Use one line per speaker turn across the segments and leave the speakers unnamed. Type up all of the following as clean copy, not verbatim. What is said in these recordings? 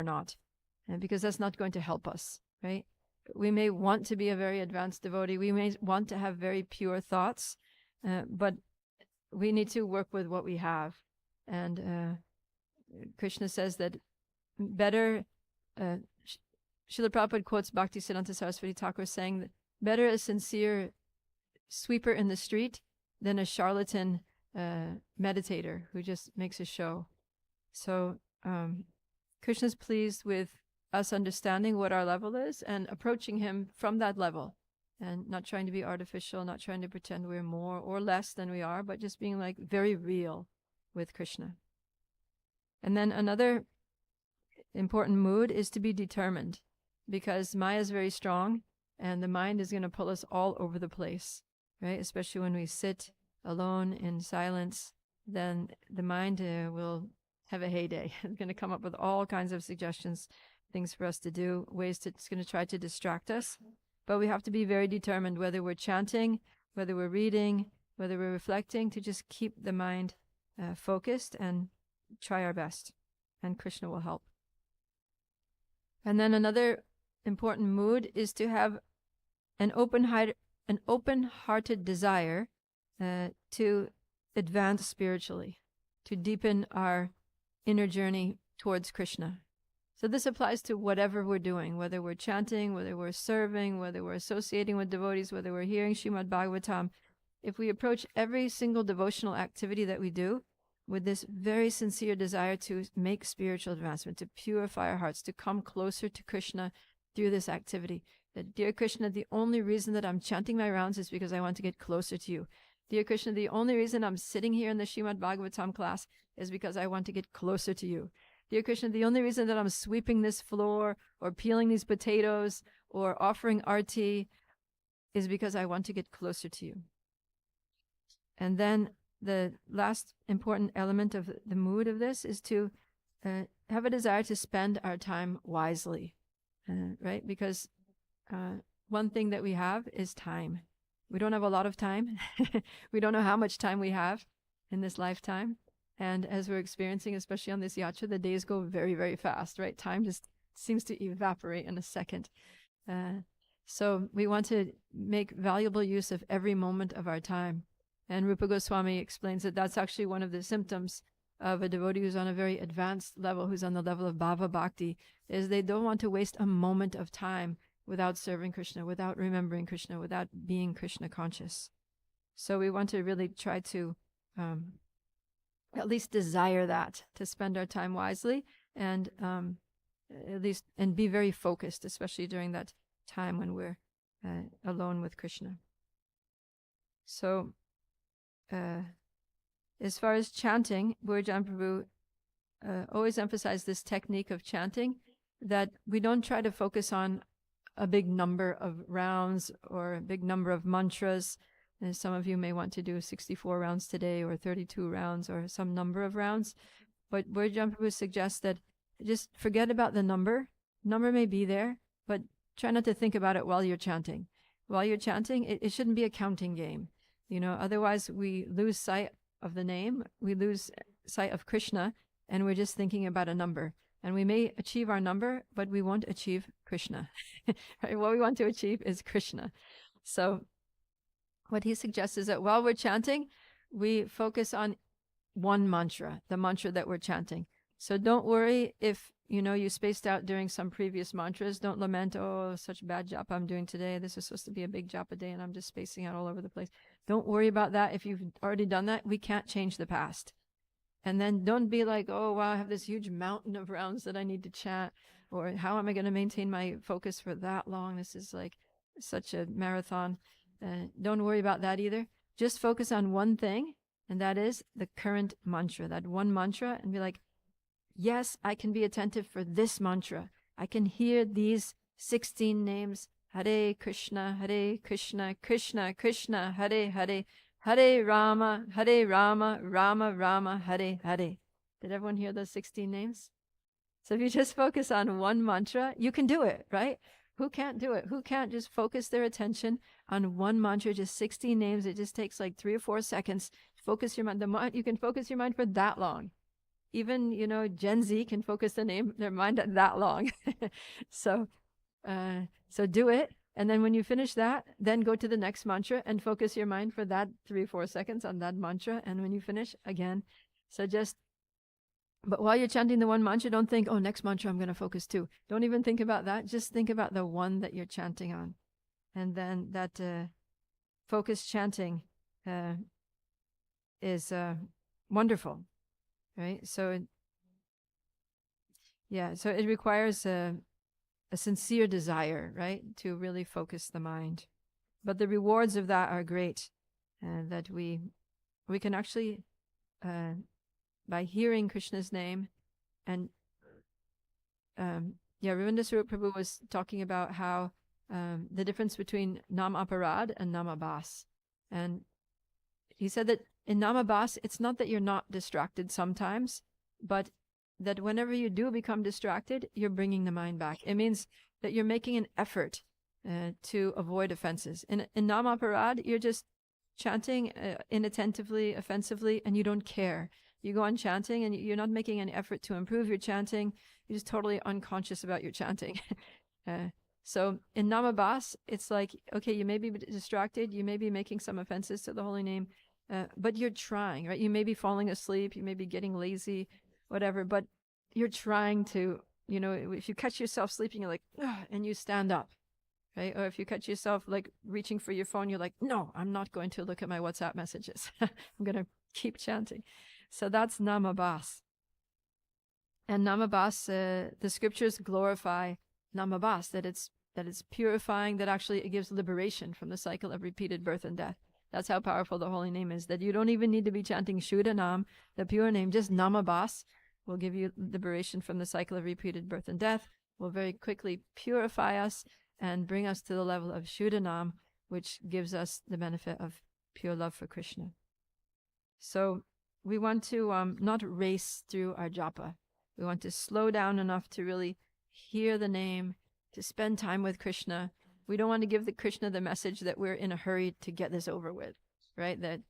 or not, and because that's not going to help us, right? We may want to be a very advanced devotee. We may want to have very pure thoughts, but we need to work with what we have. And Krishna says that better, Srila Prabhupada quotes Bhaktisiddhanta Saraswati Thakur saying that better a sincere sweeper in the street than a charlatan meditator who just makes a show. So Krishna's pleased with us understanding what our level is and approaching him from that level, and not trying to be artificial, not trying to pretend we're more or less than we are, but just being like very real with Krishna. And then another important mood is to be determined, because Maya is very strong and the mind is going to pull us all over the place, right? Especially when we sit alone in silence, then the mind will have a heyday. It's going to come up with all kinds of suggestions, things for us to do, ways to, it's going to try to distract us. But we have to be very determined, whether we're chanting, whether we're reading, whether we're reflecting, to just keep the mind focused and try our best. And Krishna will help. And then another important mood is to have an open-hearted desire to advance spiritually, to deepen our inner journey towards Krishna. So this applies to whatever we're doing, whether we're chanting, whether we're serving, whether we're associating with devotees, whether we're hearing Srimad Bhagavatam. If we approach every single devotional activity that we do with this very sincere desire to make spiritual advancement, to purify our hearts, to come closer to Krishna through this activity, that, dear Krishna, the only reason that I'm chanting my rounds is because I want to get closer to you. Dear Krishna, the only reason I'm sitting here in the Srimad Bhagavatam class is because I want to get closer to you. Dear Krishna, the only reason that I'm sweeping this floor or peeling these potatoes or offering arti is because I want to get closer to you. And then the last important element of the mood of this is to have a desire to spend our time wisely, right? Because one thing that we have is time. We don't have a lot of time. We don't know how much time we have in this lifetime. And as we're experiencing, especially on this yatra, the days go very, very fast, right? Time just seems to evaporate in a second. So we want to make valuable use of every moment of our time. And Rupa Goswami explains that that's actually one of the symptoms of a devotee who's on a very advanced level, who's on the level of Bhava Bhakti, is they don't want to waste a moment of time without serving Krishna, without remembering Krishna, without being Krishna conscious. So we want to really try to at least desire that, to spend our time wisely and at least and be very focused, especially during that time when we're alone with Krishna. So as far as chanting, Bhurajan Prabhu always emphasized this technique of chanting, that we don't try to focus on a big number of rounds or a big number of mantras. And some of you may want to do 64 rounds today or 32 rounds or some number of rounds. But Bhurajan Prabhu suggests that just forget about the number. Number may be there, but try not to think about it while you're chanting. While you're chanting, it shouldn't be a counting game. You know, otherwise we lose sight of the name, we lose sight of Krishna, and we're just thinking about a number. And we may achieve our number, but we won't achieve Krishna. Right? What we want to achieve is Krishna. So what he suggests is that while we're chanting, we focus on one mantra, the mantra that we're chanting. So don't worry if, you know, you spaced out during some previous mantras. Don't lament, oh, such bad japa I'm doing today. This is supposed to be a big japa day and I'm just spacing out all over the place. Don't worry about that. If you've already done that, we can't change the past. And then don't be like, oh, wow, I have this huge mountain of rounds that I need to chant. Or how am I going to maintain my focus for that long? This is like such a marathon. Don't worry about that either. Just focus on one thing, and that is the current mantra, that one mantra, and be like, yes, I can be attentive for this mantra. I can hear these 16 names. Hare Krishna, Krishna Krishna, Hare Hare, Hare Rama, Rama Rama, Hare Hare. Did everyone hear those 16 names? So if you just focus on one mantra, you can do it, right? Who can't do it? Who can't just focus their attention on one mantra, just 16 names? It just takes like 3 or 4 seconds. Focus your mind. You can focus your mind for that long. even, Gen Z can focus their mind that long. So, so do it. And then when you finish that, then go to the next mantra and focus your mind for that 3-4 seconds on that mantra. And when you finish, again. So but while you're chanting the one mantra, don't think, oh, next mantra I'm going to focus too. Don't even think about that. Just think about the one that you're chanting on. And then that focused chanting is wonderful, right? So it requires a sincere desire, right, to really focus the mind. But the rewards of that are great, that we can actually, by hearing Krishna's name, and Ravinda Swarup Prabhu was talking about how the difference between Nam Aparad and Nam Abhas. And he said that in Nam Abhas, it's not that you're not distracted sometimes, but that whenever you do become distracted, you're bringing the mind back. It means that you're making an effort to avoid offenses. In Nam Aparad, you're just chanting inattentively, offensively, and you don't care. You go on chanting and you're not making any effort to improve your chanting. You're just totally unconscious about your chanting. So in Nam Abhas, it's like, okay, you may be distracted, you may be making some offenses to the holy name, but you're trying, right? You may be falling asleep, you may be getting lazy, whatever, but you're trying to, if you catch yourself sleeping, you're like, ugh, and you stand up, right? Or if you catch yourself like reaching for your phone, you're like, no, I'm not going to look at my WhatsApp messages. I'm going to keep chanting. So that's Nam Abhas. And Nam Abhas, the scriptures glorify Nam Abhas, that it's purifying, that actually it gives liberation from the cycle of repeated birth and death. That's how powerful the holy name is, that you don't even need to be chanting Shuddha Nam, the pure name, just Nam Abhas will give you liberation from the cycle of repeated birth and death, will very quickly purify us and bring us to the level of Shuddha Nam, which gives us the benefit of pure love for Krishna. So we want to not race through our japa. We want to slow down enough to really hear the name, to spend time with Krishna. We don't want to give Krishna the message that we're in a hurry to get this over with, right? That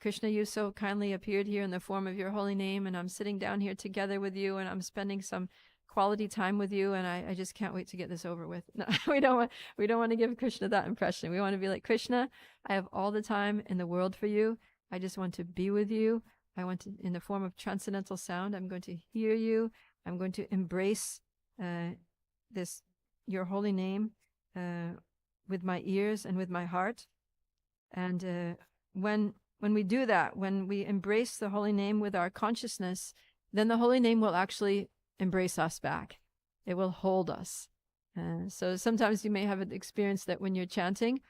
Krishna, you so kindly appeared here in the form of your holy name, and I'm sitting down here together with you, and I'm spending some quality time with you, and I just can't wait to get this over with. No, we don't want to give Krishna that impression. We want to be like, Krishna, I have all the time in the world for you. I just want to be with you. I want to, in the form of transcendental sound, I'm going to hear you. I'm going to embrace your holy name with my ears and with my heart. And when we do that, when we embrace the holy name with our consciousness, then the holy name will actually embrace us back. It will hold us. So sometimes you may have an experience that when you're chanting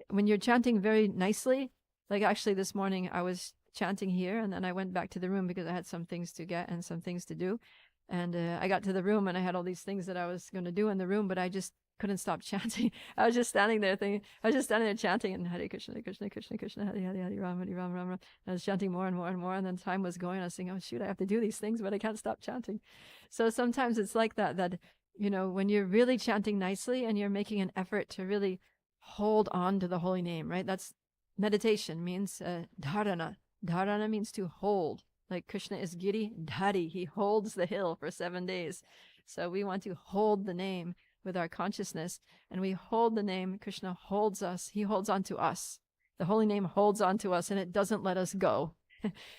very nicely, like actually this morning I was chanting here, and then I went back to the room because I had some things to get and some things to do. And I got to the room and I had all these things that I was going to do in the room, but I just couldn't stop chanting. I was just standing there chanting, and Hare Krishna, Krishna, Krishna, Krishna, Hare Hare, Hare Ram, Hare Ram, Ram Ram. And I was chanting more and more and more, and then time was going. I was thinking, oh shoot, I have to do these things, but I can't stop chanting. So sometimes it's like that, when you're really chanting nicely and you're making an effort to really hold on to the holy name, right? That's meditation, means dharana. Dharana means to hold. Like Krishna is Giri Dhari. He holds the hill for 7 days. So we want to hold the name with our consciousness, and we hold the name. Krishna holds us. He holds on to us. The holy name holds on to us, and it doesn't let us go.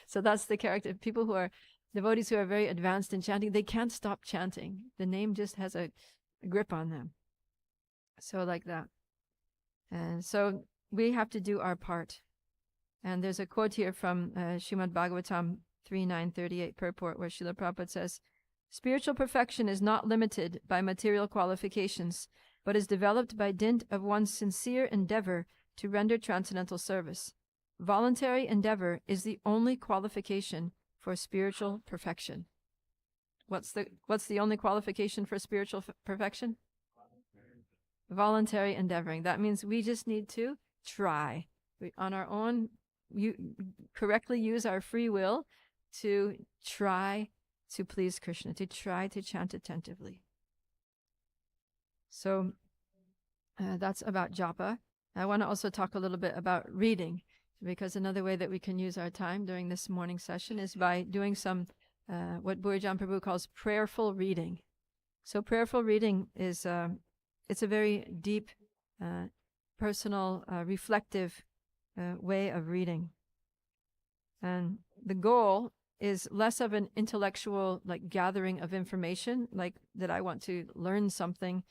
So that's the character. People who are devotees who are very advanced in chanting, they can't stop chanting. The name just has a grip on them. So like that. And so we have to do our part. And there's a quote here from Srimad Bhagavatam 3.9.38 purport, where Srila Prabhupada says, spiritual perfection is not limited by material qualifications, but is developed by dint of one's sincere endeavor to render transcendental service. Voluntary endeavor is the only qualification for spiritual perfection. What's the only qualification for spiritual perfection? Voluntary endeavoring. That means we just need to try. On our own, correctly use our free will to try to please Krishna, to try to chant attentively. So that's about japa. I want to also talk a little bit about reading, because another way that we can use our time during this morning session is by doing some what Bhujan Prabhu calls prayerful reading. So prayerful reading is it's a very deep, personal, reflective way of reading. And the goal is less of an intellectual gathering of information, like that I want to learn something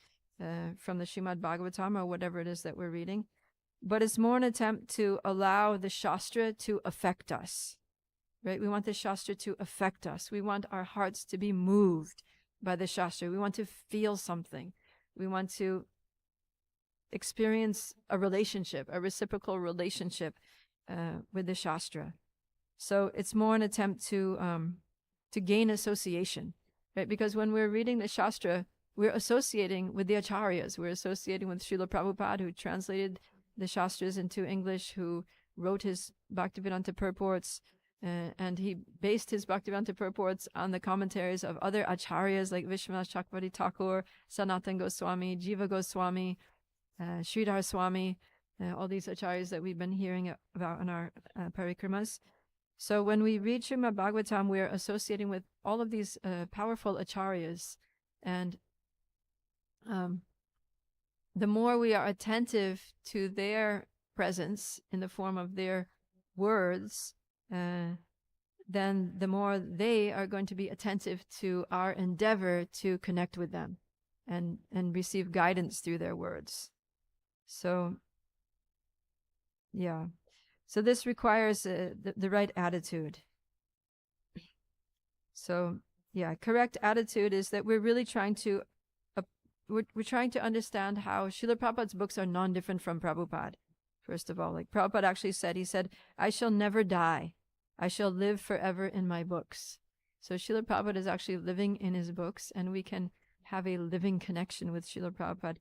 from the Srimad Bhagavatam or whatever it is that we're reading, but it's more an attempt to allow the Shastra to affect us, right? We want the Shastra to affect us. We want our hearts to be moved by the Shastra. We want to feel something. We want to experience a relationship, a reciprocal relationship with the Shastra. So it's more an attempt to gain association, right? Because when we're reading the Shastra, we're associating with the Acharyas. We're associating with Srila Prabhupada, who translated the Shastras into English, who wrote his Bhaktivedanta purports, and he based his Bhaktivedanta purports on the commentaries of other Acharyas like Vishwanath Chakravarti Thakur, Sanatan Goswami, Jiva Goswami, Sridhar Swami, all these Acharyas that we've been hearing about in our parikramas. So when we read Srimad Bhagavatam, we're associating with all of these powerful acharyas. And the more we are attentive to their presence in the form of their words, then the more they are going to be attentive to our endeavor to connect with them and receive guidance through their words. So, yeah. So this requires the right attitude. So, yeah, correct attitude is that we're really trying to we're trying to understand how Srila Prabhupada's books are non-different from Prabhupada. First of all, like Prabhupada actually said, he said, "I shall never die. I shall live forever in my books." So Srila Prabhupada is actually living in his books, and we can have a living connection with Srila Prabhupada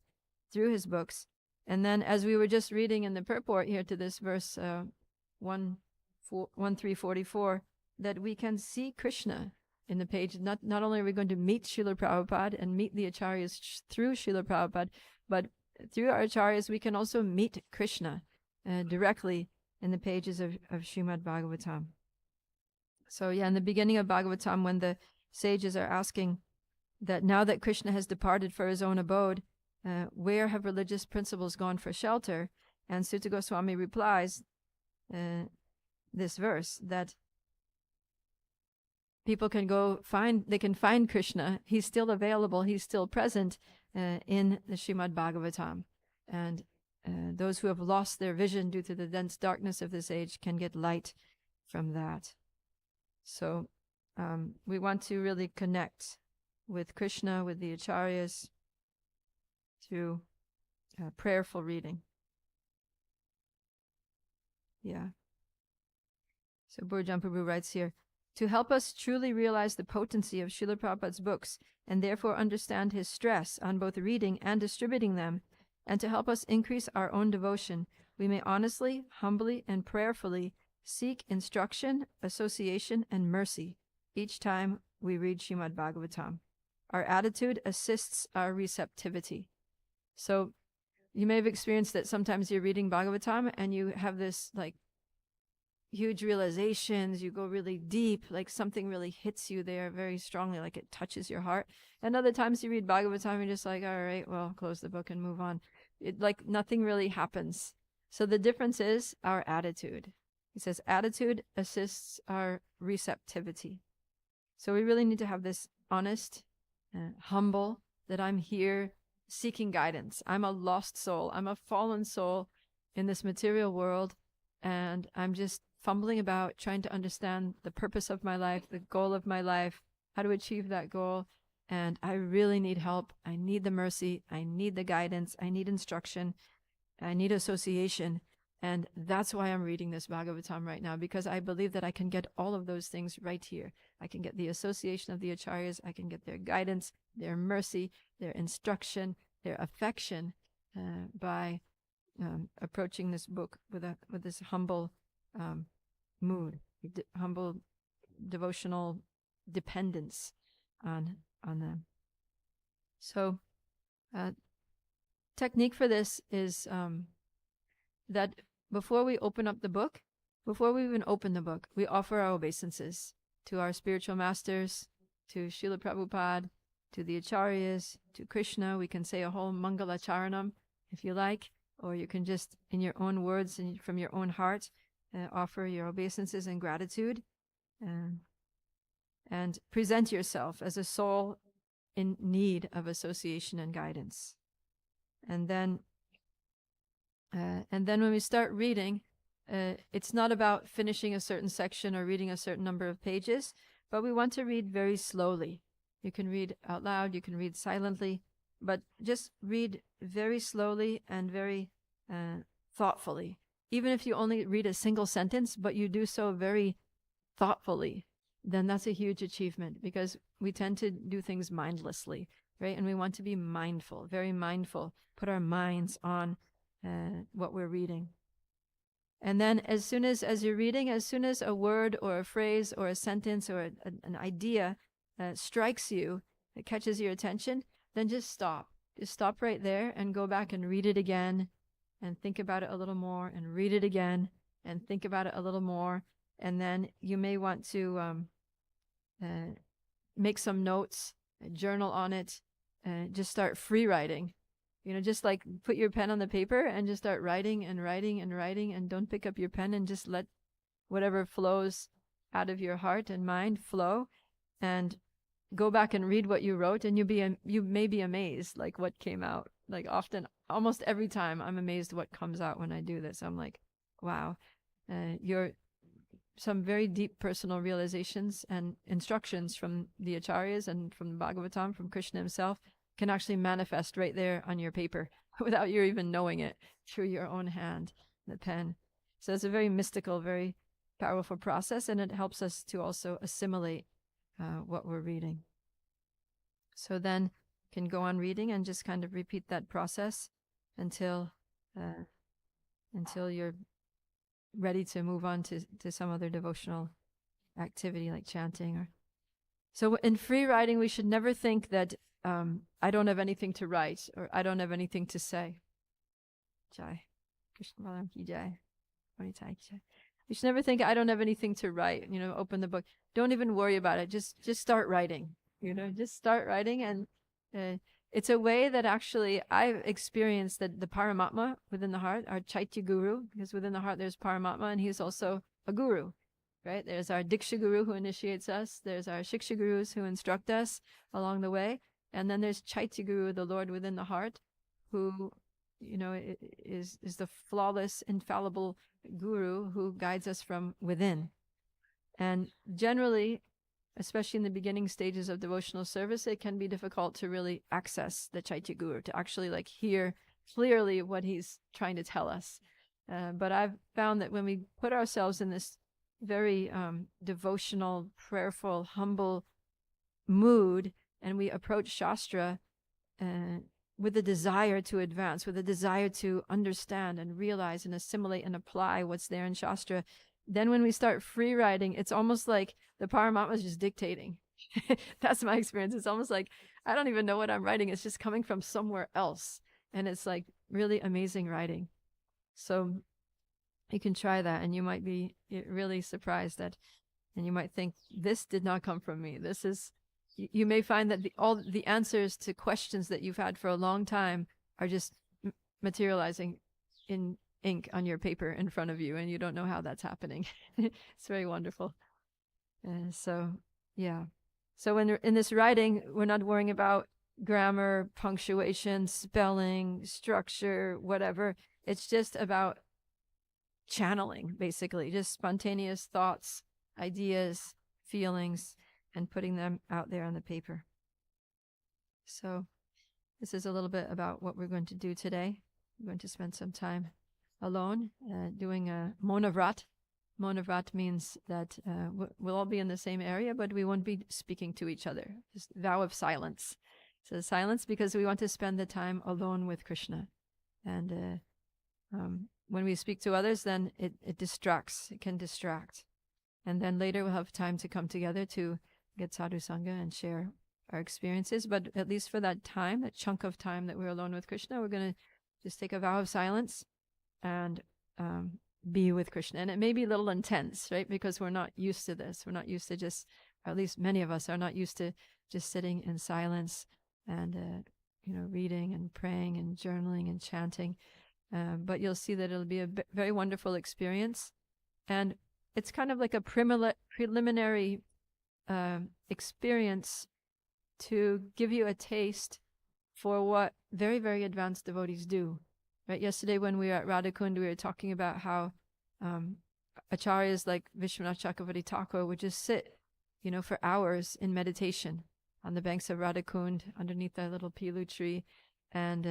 through his books. And then, as we were just reading in the purport here to this verse 1344, that we can see Krishna in the page. Not only are we going to meet Srila Prabhupada and meet the Acharyas through Srila Prabhupada, but through our Acharyas we can also meet Krishna directly in the pages of Srimad Bhagavatam. So yeah, in the beginning of Bhagavatam, when the sages are asking that now that Krishna has departed for his own abode, where have religious principles gone for shelter? And Sutta Goswami replies this verse, that people can find Krishna. He's still available. He's still present in the Srimad Bhagavatam. And those who have lost their vision due to the dense darkness of this age can get light from that. So we want to really connect with Krishna, with the Acharyas, through prayerful reading. Yeah. So Bhujan Prabhu writes here, to help us truly realize the potency of Srila Prabhupada's books and therefore understand his stress on both reading and distributing them, and to help us increase our own devotion, we may honestly, humbly, and prayerfully seek instruction, association, and mercy each time we read Srimad Bhagavatam. Our attitude assists our receptivity. So you may have experienced that sometimes you're reading Bhagavatam and you have this huge realizations, you go really deep, like something really hits you there very strongly, like it touches your heart. And other times you read Bhagavatam and you're just like, all right, well, close the book and move on. Nothing really happens. So the difference is our attitude. He says attitude assists our receptivity. So we really need to have this honest, humble, that I'm here seeking guidance. I'm a lost soul. I'm a fallen soul in this material world, and I'm just fumbling about trying to understand the purpose of my life, the goal of my life, how to achieve that goal. And I really need help. I need the mercy. I need the guidance. I need instruction. I need association. And that's why I'm reading this Bhagavatam right now, because I believe that I can get all of those things right here. I can get the association of the Acharyas. I can get their guidance, their mercy, their instruction, their affection by approaching this book with this humble mood, humble devotional dependence on them. So technique for this is that before we open up the book, before we even open the book, we offer our obeisances. to our spiritual masters, to Srila Prabhupada, to the Acharyas, to Krishna. We can say a whole Mangala Charanam if you like, or you can just, in your own words and from your own heart, offer your obeisances and gratitude, and present yourself as a soul in need of association and guidance. And then when we start reading, it's not about finishing a certain section or reading a certain number of pages, but we want to read very slowly. You can read out loud, you can read silently, but just read very slowly and very thoughtfully. Even if you only read a single sentence, but you do so very thoughtfully, then that's a huge achievement, because we tend to do things mindlessly, right? And we want to be mindful, very mindful, put our minds on what we're reading. And then as you're reading, as soon as a word or a phrase or a sentence or an idea strikes you, that catches your attention, then just stop. Just stop right there and go back and read it again and think about it a little more and read it again and think about it a little more. And then you may want to make some notes, journal on it, just start free writing. Just like put your pen on the paper and just start writing and writing and writing, and don't pick up your pen, and just let whatever flows out of your heart and mind flow, and go back and read what you wrote, and you may be amazed like what came out. Like often, almost every time, I'm amazed what comes out when I do this. I'm like, wow, some very deep personal realizations and instructions from the Acharyas and from the Bhagavatam, from Krishna himself, can actually manifest right there on your paper without you even knowing it, through your own hand, the pen. So it's a very mystical, very powerful process, and it helps us to also assimilate what we're reading. So then you can go on reading and just kind of repeat that process until you're ready to move on to some other devotional activity like chanting. So in free writing, we should never think that I don't have anything to write, or I don't have anything to say. Jai. Krishna Balaram ki jai. Mataji ki jai. You should never think I don't have anything to write. Open the book. Don't even worry about it. Just start writing. Just start writing, and it's a way that actually I've experienced that the Paramatma within the heart, our Chaitya Guru, because within the heart there's Paramatma, and he's also a guru, right? There's our Diksha Guru who initiates us. There's our Shiksha Gurus who instruct us along the way. And then there's Chaitya Guru, the Lord within the heart, who, is the flawless, infallible guru who guides us from within. And generally, especially in the beginning stages of devotional service, it can be difficult to really access the Chaitya Guru, to actually hear clearly what he's trying to tell us. But I've found that when we put ourselves in this very devotional, prayerful, humble mood, and we approach Shastra with a desire to advance, with a desire to understand and realize and assimilate and apply what's there in Shastra, then when we start free writing, it's almost like the Paramatma is just dictating. That's my experience. It's almost like I don't even know what I'm writing. It's just coming from somewhere else. And it's like really amazing writing. So you can try that, and you might be really surprised and you might think, this did not come from me. You may find that all the answers to questions that you've had for a long time are just materializing in ink on your paper in front of you, and you don't know how that's happening. It's very wonderful. So when in this writing, we're not worrying about grammar, punctuation, spelling, structure, whatever. It's just about channeling, basically, just spontaneous thoughts, ideas, feelings, and putting them out there on the paper. So this is a little bit about what we're going to do today. We're going to spend some time alone doing a monavrat. Monavrat means that we'll all be in the same area, but we won't be speaking to each other. Just vow of silence. So silence, because we want to spend the time alone with Krishna. And when we speak to others, then it distracts. It can distract. And then later we'll have time to come together to get sadhu sangha and share our experiences. But at least for that time, that chunk of time that we're alone with Krishna, we're going to just take a vow of silence and be with Krishna. And it may be a little intense, right? Because we're not used to this. We're not used to just, or at least many of us are not used to just sitting in silence and, reading and praying and journaling and chanting. But you'll see that it'll be a very wonderful experience. And it's kind of like a preliminary experience to give you a taste for what very, very advanced devotees do. Right? Yesterday when we were at Radhakund, we were talking about how acharyas like Vishwanath Chakravarti Thakur would just sit, for hours in meditation on the banks of Radhakund underneath that little pilu tree. And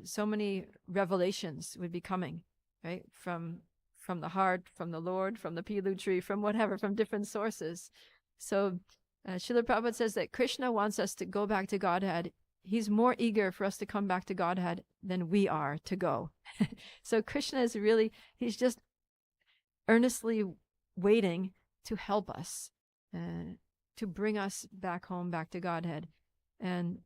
so many revelations would be coming, right? From the heart, from the Lord, from the pilu tree, from whatever, from different sources. So Srila Prabhupada says that Krishna wants us to go back to Godhead. He's more eager for us to come back to Godhead than we are to go. So Krishna is really, he's just earnestly waiting to help us, to bring us back home, back to Godhead. And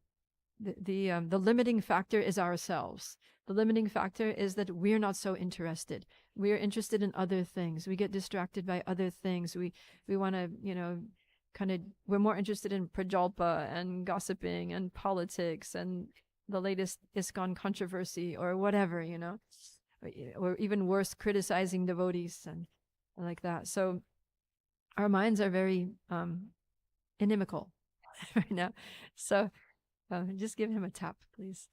the limiting factor is ourselves. The limiting factor is that we're not so interested. We're interested in other things. We get distracted by other things. We want to, we're more interested in prajalpa and gossiping and politics and the latest ISKCON controversy or whatever, or even worse, criticizing devotees and like that. So our minds are very inimical right now. So just give him a tap, please.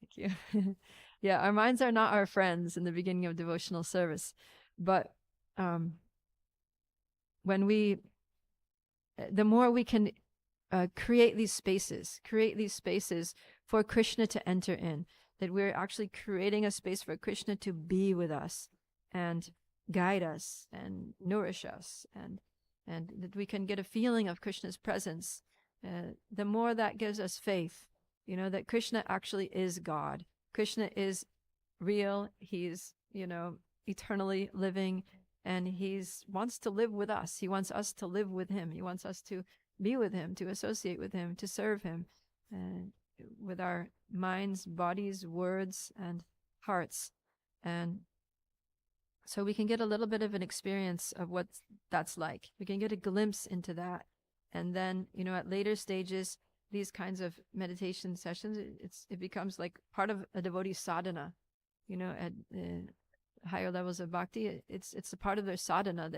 Thank you. Yeah, our minds are not our friends in the beginning of devotional service, but the more we can create these spaces for Krishna to enter in, that we're actually creating a space for Krishna to be with us and guide us and nourish us, and that we can get a feeling of Krishna's presence, the more that gives us faith, that Krishna actually is God. Krishna is real. He's, eternally living, and wants to live with us. He wants us to live with him. He wants us to be with him, to associate with him, to serve him, with our minds, bodies, words, and hearts. And so we can get a little bit of an experience of what that's like. We can get a glimpse into that. And then, at later stages, these kinds of meditation sessions, it becomes like part of a devotee sadhana. At higher levels of bhakti, it's a part of their sadhana.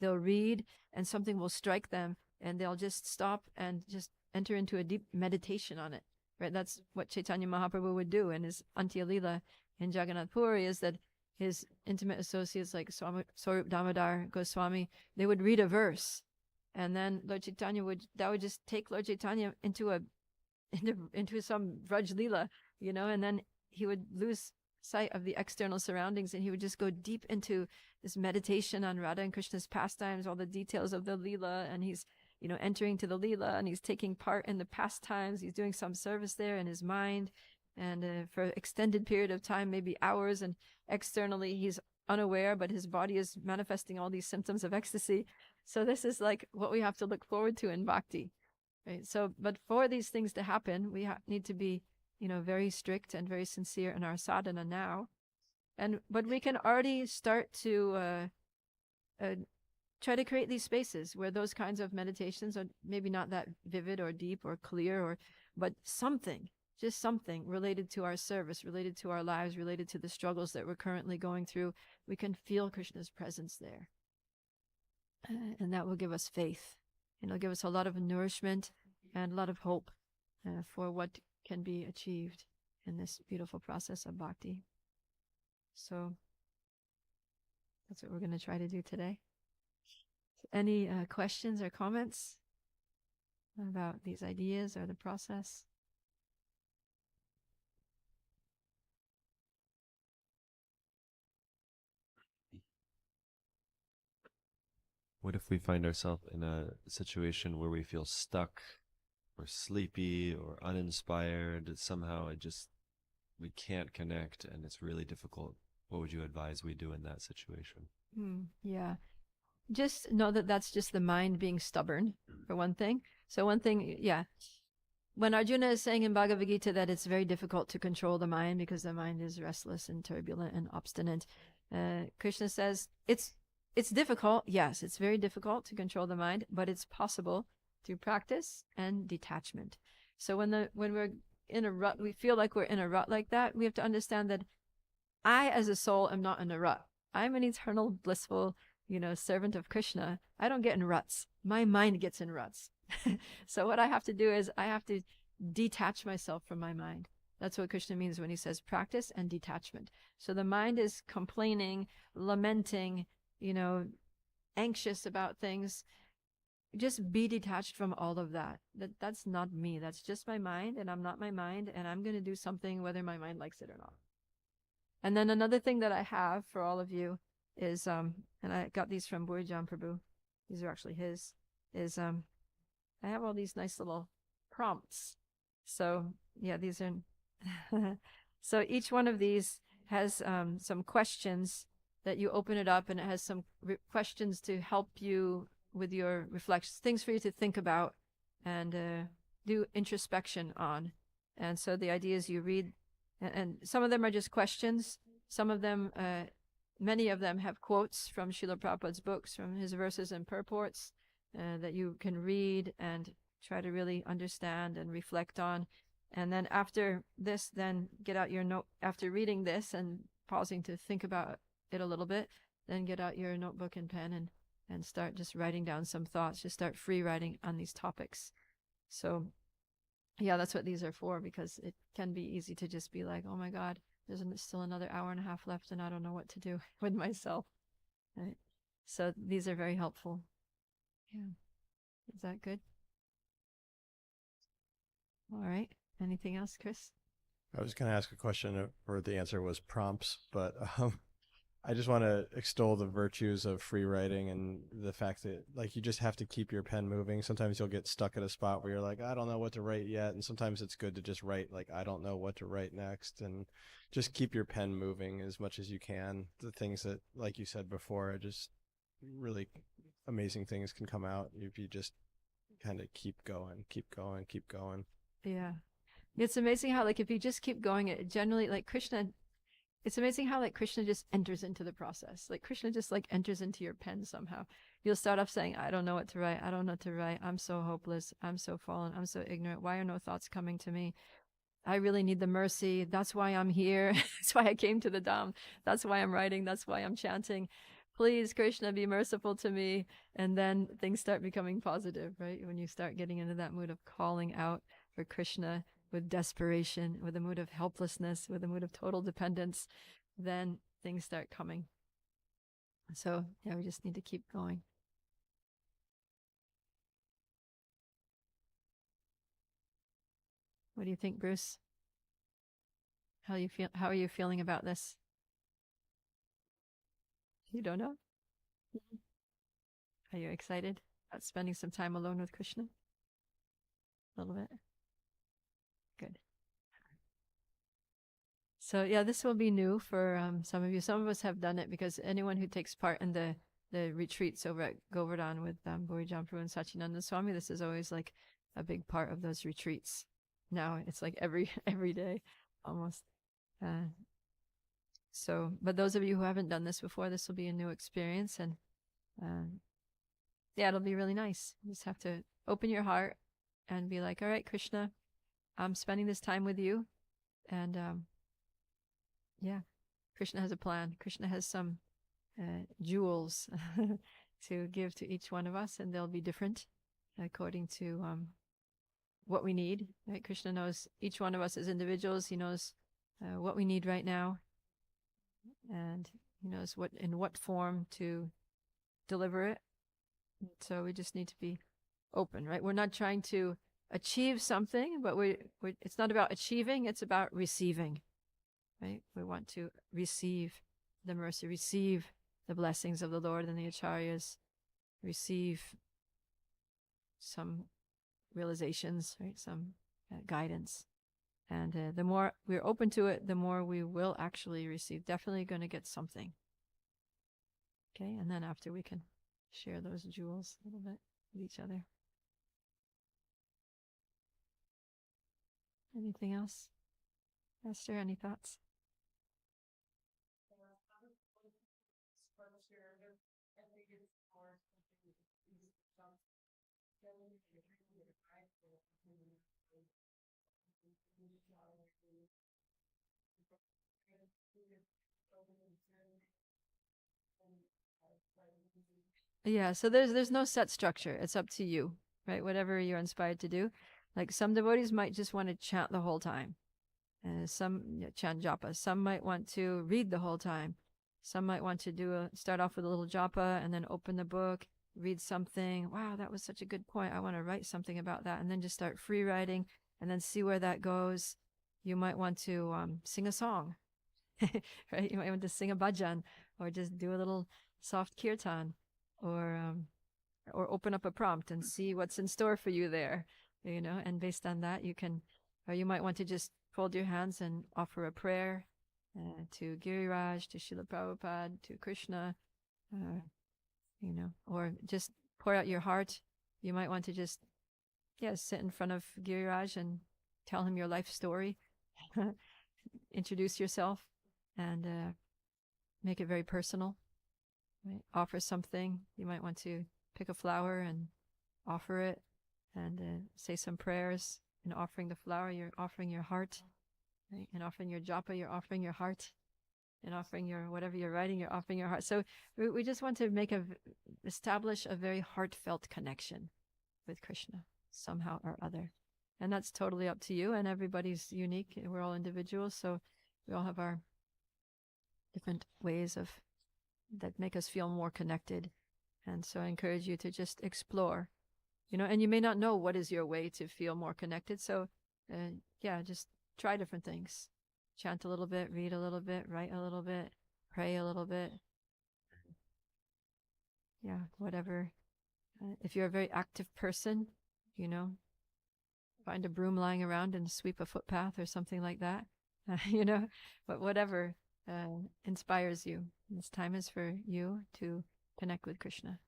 They'll read and something will strike them, and they'll just stop and just enter into a deep meditation on it. Right? That's what Chaitanya Mahaprabhu would do in his Antya Lila in Jagannath Puri, is that his intimate associates like Swarup Damodar Goswami, they would read a verse, and then Lord Chaitanya would just take Lord Chaitanya into some Vraj Lila, and then he would lose sight of the external surroundings, and he would just go deep into this meditation on Radha and Krishna's pastimes, all the details of the Leela, and he's entering to the Leela, and he's taking part in the pastimes. He's doing some service there in his mind, and for an extended period of time, maybe hours, and externally he's unaware, but his body is manifesting all these symptoms of ecstasy. So this is like what we have to look forward to in bhakti, right? So, but for these things to happen, we need to be very strict and very sincere in our sadhana now. But we can already start to try to create these spaces where those kinds of meditations are maybe not that vivid or deep or clear, but just something related to our service, related to our lives, related to the struggles that we're currently going through. We can feel Krishna's presence there. And that will give us faith. And it'll give us a lot of nourishment and a lot of hope for what can be achieved in this beautiful process of bhakti. So that's what we're going to try to do today. Any questions or comments about these ideas or the process?
What if we find ourselves in a situation where we feel stuck or sleepy or uninspired? Somehow we can't connect and it's really difficult. What would you advise we do in that situation?
Yeah. Just know that that's just the mind being stubborn, for one thing. So one thing, yeah. When Arjuna is saying in Bhagavad Gita that it's very difficult to control the mind because the mind is restless and turbulent and obstinate, Krishna says it's difficult. Yes, it's very difficult to control the mind, but it's possible through practice and detachment. So when we're in a rut, we feel like we're in a rut like that, we have to understand that I, as a soul, am not in a rut. I'm an eternal, blissful, servant of Krishna. I don't get in ruts. My mind gets in ruts. So what I have to do is I have to detach myself from my mind. That's what Krishna means when he says practice and detachment. So the mind is complaining, lamenting, anxious about things. Just be detached from all of that. That's not me. That's just my mind, and I'm not my mind, and I'm going to do something whether my mind likes it or not. And then another thing that I have for all of you is, and I got these from Burijan Prabhu. These are actually his. Is I have all these nice little prompts. So yeah, these are. So each one of these has some questions that you open it up, and it has some questions to help you with your reflections, things for you to think about and do introspection on. And so the idea is you read, and some of them are just questions. Some of them, many of them have quotes from Srila Prabhupada's books, from his verses and purports that you can read and try to really understand and reflect on. And then after this, then get out your note. After reading this and pausing to think about it a little bit, then get out your notebook and pen and start just writing down some thoughts. Just start free writing on these topics. So yeah, that's what these are for, because it can be easy to just be like, oh my God, there's still another hour and a half left and I don't know what to do with myself. Right? So these are very helpful. Yeah. Is that good? All right. Anything else, Chris?
I was going to ask a question where the answer was prompts, but I just want to extol the virtues of free writing and the fact that, like, you just have to keep your pen moving. Sometimes you'll get stuck at a spot where you're like, I don't know what to write yet. And sometimes it's good to just write, like, I don't know what to write next. And just keep your pen moving as much as you can. The things that, like you said before, are just really amazing things can come out if you just kind of keep going, keep going, keep going.
Yeah. It's amazing how, like, if you just keep going, it generally, like, Krishna, it's amazing how, like, Krishna just enters into the process. Like, Krishna just, like, enters into your pen somehow. You'll start off saying, I don't know what to write. I don't know what to write. I'm so hopeless. I'm so fallen. I'm so ignorant. Why are no thoughts coming to me? I really need the mercy. That's why I'm here. That's why I came to the Dham. That's why I'm writing. That's why I'm chanting. Please, Krishna, be merciful to me. And then things start becoming positive, right? When you start getting into that mood of calling out for Krishna with desperation, with a mood of helplessness, with a mood of total dependence, then things start coming. So, yeah, we just need to keep going. What do you think, Bruce? How are you feeling about this? You don't know? Are you excited about spending some time alone with Krishna? A little bit? Good. So yeah, this will be new for some of you. Some of us have done it because anyone who takes part in the retreats over at Govardhan with Burijan Prabhu and Sachinanda Swami, this is always like a big part of those retreats. Now it's like every day almost. So, but those of you who haven't done this before, this will be a new experience, and yeah, it'll be really nice. You just have to open your heart and be like, all right, Krishna, I'm spending this time with you. And yeah, Krishna has a plan. Krishna has some jewels to give to each one of us, and they'll be different according to what we need. Right? Krishna knows each one of us as individuals. He knows what we need right now, and he knows in what form to deliver it. So we just need to be open, right? We're not trying to achieve something, but it's not about achieving, it's about receiving, right? We want to receive the mercy, receive the blessings of the Lord and the Acharyas, receive some realizations, right? Some guidance. And the more we're open to it, the more we will actually receive. Definitely going to get something. Okay, and then after we can share those jewels a little bit with each other. Anything else? Esther, any thoughts? Yeah, so there's no set structure. It's up to you, right? Whatever you're inspired to do. Like some devotees might just want to chant the whole time. Some chant japa. Some might want to read the whole time. Some might want to start off with a little japa and then open the book, read something. Wow, that was such a good point. I want to write something about that, and then just start free writing and then see where that goes. You might want to sing a song, right? You might want to sing a bhajan or just do a little soft kirtan, or open up a prompt and see what's in store for you there, and based on that or you might want to just fold your hands and offer a prayer to Giriraj, to Srila Prabhupada, to Krishna, or just pour out your heart. You might want to just, sit in front of Giriraj and tell him your life story, introduce yourself, and make it very personal. Right? Offer something. You might want to pick a flower and offer it, and say some prayers. In offering the flower, you're offering your heart. Right? In offering your japa, you're offering your heart. In offering your whatever you're writing, you're offering your heart. So we just want to establish a very heartfelt connection with Krishna somehow or other. And that's totally up to you, and everybody's unique. We're all individuals, so we all have our different ways that make us feel more connected. And so I encourage you to just explore, and you may not know what is your way to feel more connected. So just try different things. Chant a little bit, read a little bit, write a little bit, pray a little bit. Yeah, whatever. If you're a very active person, find a broom lying around and sweep a footpath or something like that. But whatever inspires you. This time is for you to connect with Krishna.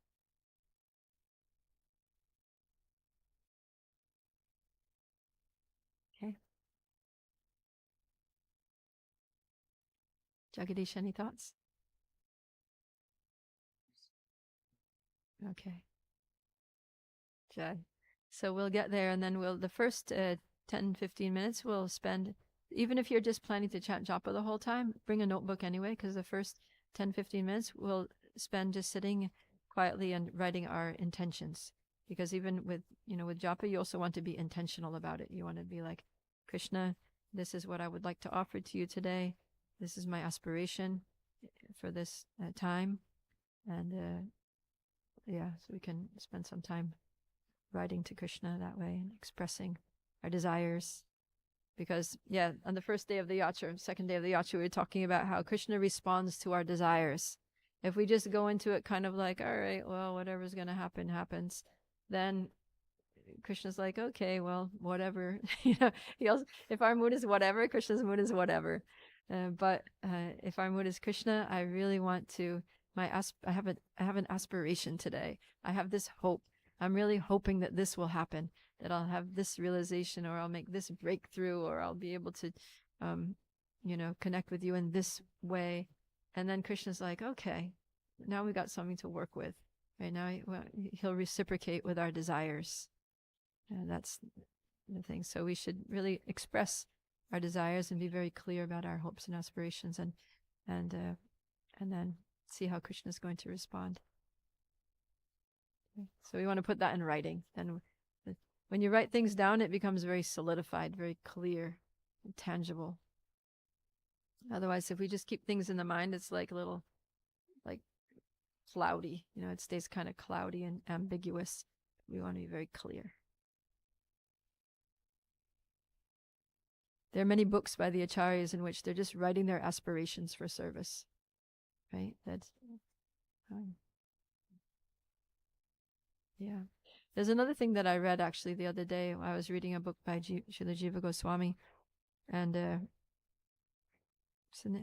Okay. Jagadish, any thoughts? Okay. Jai. So we'll get there, and then the first 10, 15 minutes we'll spend, even if you're just planning to chant japa the whole time, bring a notebook anyway, because the first 10, 15 minutes we'll spend just sitting quietly and writing our intentions. Because even with japa, you also want to be intentional about it. You want to be like, Krishna, this is what I would like to offer to you today. This is my aspiration for this time. And so we can spend some time writing to Krishna that way and expressing our desires. Because, on the first day of the yatra, second day of the yatra, we were talking about how Krishna responds to our desires. If we just go into it kind of like, all right, well, whatever's going to happen, happens, then Krishna's like, okay, well, whatever. If our mood is whatever, Krishna's mood is whatever. But if our mood is Krishna, I really want to, I have an aspiration today. I have this hope. I'm really hoping that this will happen, that I'll have this realization, or I'll make this breakthrough, or I'll be able to, connect with you in this way. And then Krishna's like, okay, now we got something to work with. Right now, he'll reciprocate with our desires. That's the thing. So we should really express our desires and be very clear about our hopes and aspirations, and then see how Krishna is going to respond. So we want to put that in writing. Then when you write things down, it becomes very solidified, very clear, and tangible. Otherwise, if we just keep things in the mind, it's like a little, like, cloudy. It stays kind of cloudy and ambiguous. We want to be very clear. There are many books by the acharyas in which they're just writing their aspirations for service, right? That's There's another thing that I read actually the other day. I was reading a book by Srila Jiva Goswami, and I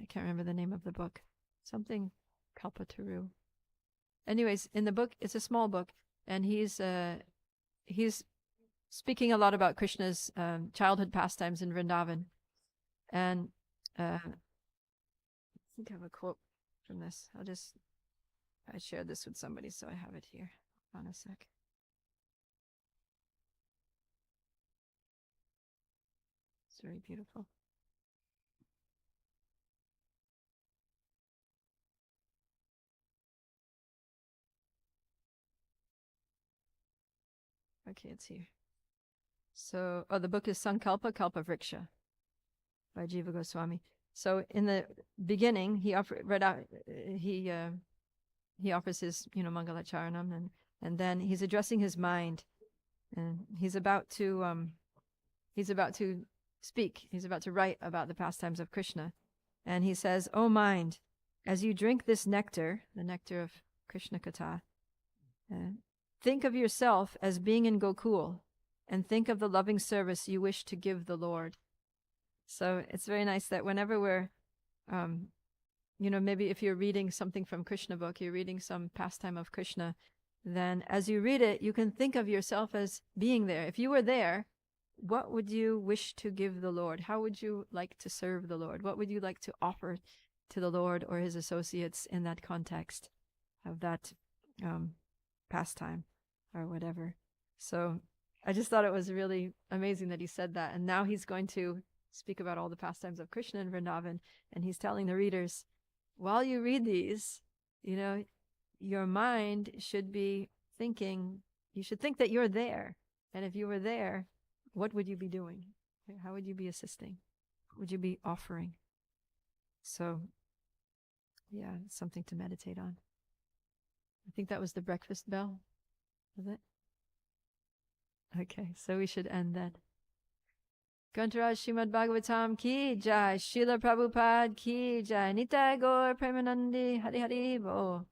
can't remember the name of the book. Something Kalpataru. Anyways, in the book, it's a small book, and he's speaking a lot about Krishna's childhood pastimes in Vrindavan. And I think I have a quote from this. I shared this with somebody, so I have it here. Hold on a sec. It's very beautiful. Okay, it's here. So, the book is Sankalpa Kalpa Vriksha by Jiva Goswami. So, in the beginning, he offers his, Mangalacharanam, and then he's addressing his mind, and he's about to speak. He's about to write about the pastimes of Krishna, and he says, "O mind, as you drink this nectar, the nectar of Krishna Katha, think of yourself as being in Gokul, and think of the loving service you wish to give the Lord." So it's very nice that whenever we're, maybe if you're reading something from Krishna book, you're reading some pastime of Krishna, then as you read it, you can think of yourself as being there. If you were there, what would you wish to give the Lord? How would you like to serve the Lord? What would you like to offer to the Lord or his associates in that context of that pastime or whatever? So I just thought it was really amazing that he said that. And now he's going to speak about all the pastimes of Krishna in Vrindavan. And he's telling the readers, while you read these, your mind should be thinking, you should think that you're there. And if you were there, what would you be doing? How would you be assisting? What would you be offering? So, yeah, it's something to meditate on. I think that was the breakfast bell, was it? Okay, so we should end that. Grantaraj Srimad Bhagavatam ki jai, Srila Prabhupada ki jai, Nitai Gaur Premanandi, Hari Hari Bo.